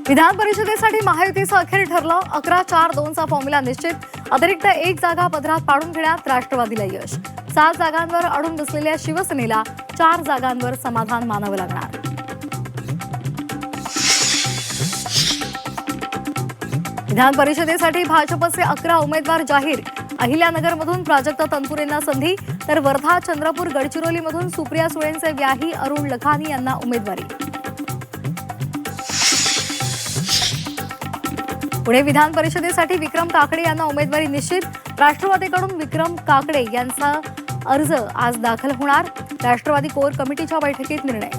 विधान परिषदेसाठी महायुतीचं अखेर ठरलं. 11-4-2चा फॉर्म्युला निश्चित. अतिरिक्त एक जागा पदरात पाडून घेण्यात राष्ट्रवादीला यश. 7 जागांवर अडून बसलेल्या शिवसेनेला 4 जागांवर समाधान मानावं लागणार. विधान परिषदेसाठी भाजपचे 11 उमेदवार जाहीर. अहिल्यानगरमधून प्राजक्त तनपुरेंना संधी, तर वर्धा, चंद्रपूर, गडचिरोलीमधून सुप्रिया सुळेंचे व्याही अरुण लखानी यांना उमेदवारी. पुणे विधान परिषदेसाठी विक्रम काकडे यांना उमेदवारी निश्चित. राष्ट्रवादीकडून विक्रम काकडे यांचा अर्ज आज दाखल होणार. राष्ट्रवादी कोर कमिटीच्या बैठकीत निर्णय.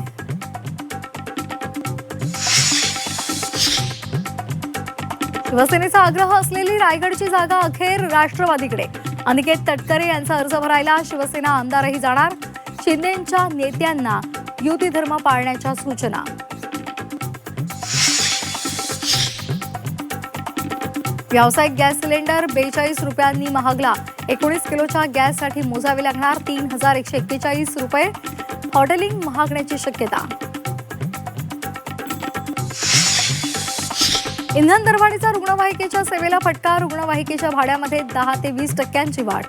शिवसेनेचा आग्रह असलेली रायगडची जागा अखेर राष्ट्रवादीकडे. अनिकेत तटकरे यांचा अर्ज भरायला शिवसेना आमदारही जाणार. शिंदेंच्या नेत्यांना युती धर्म पाळण्याच्या सूचना. व्यावसायिक गॅस सिलेंडर 42 रुपयांनी महागला. 19 किलोच्या गॅससाठी मोजावे लागणार 3141 रुपये. हॉटेलिंग महागण्याची शक्यता. इंधन दरवाढीचा रुग्णवाहिकेच्या सेवेला फटका. रुग्णवाहिकेच्या भाड्यामध्ये 10 ते 20% वाढ.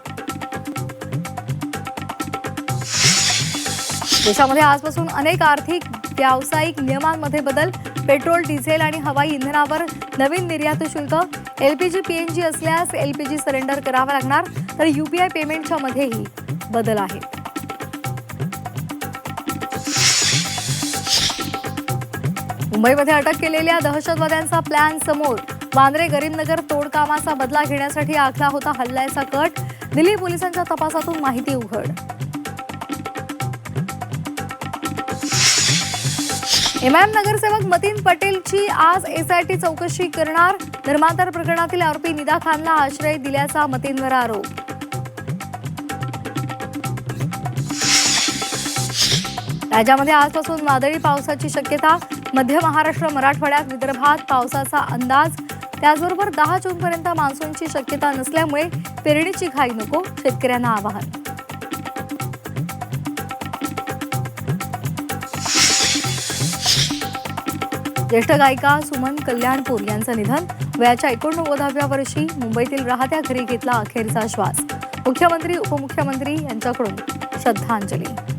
देशामध्ये आजपासून अनेक आर्थिक व्यावसायिक नियमांमध्ये बदल. पेट्रोल, डिझेल आणि हवाई इंधनावर नवीन निर्यात शुल्क. एलपीजी, पीएनजी असल्यास एलपीजी सरेंडर करावा लागणार. तर यूपीआय पेमेंटच्या मध्येही बदल आहेत. मुंबईमध्ये अटक केलेल्या दहशतवाद्यांचा प्लॅन समोर. वांद्रे गरीबनगर तोडकामाचा बदला घेण्यासाठी आखला होता हल्ल्याचा कट. दिल्ली पोलिसांच्या तपासातून माहिती उघड. एमआयएम नगरसेवक मतीन पटेलची आज एसआयटी चौकशी करणार. धर्मांतर प्रकरणातील आरोपी निदा खानला आश्रय दिल्याचा मतीनवर आरोप. राज्यामध्ये आजपासून वादळी पावसाची शक्यता. मध्य महाराष्ट्र, मराठवाड्यात, विदर्भात पावसाचा अंदाज. त्याचबरोबर 10 जूनपर्यंत मान्सूनची शक्यता नसल्यामुळे पेरणीची घाई नको, शेतकऱ्यांना आवाहन. ज्येष्ठ गायिका सुमन कल्याणपूर यांचं निधन. वयाच्या 89व्या वर्षी मुंबईतील राहत्या घरी घेतला अखेरचा श्वास. मुख्यमंत्री, उपमुख्यमंत्री यांच्याकडून श्रद्धांजली.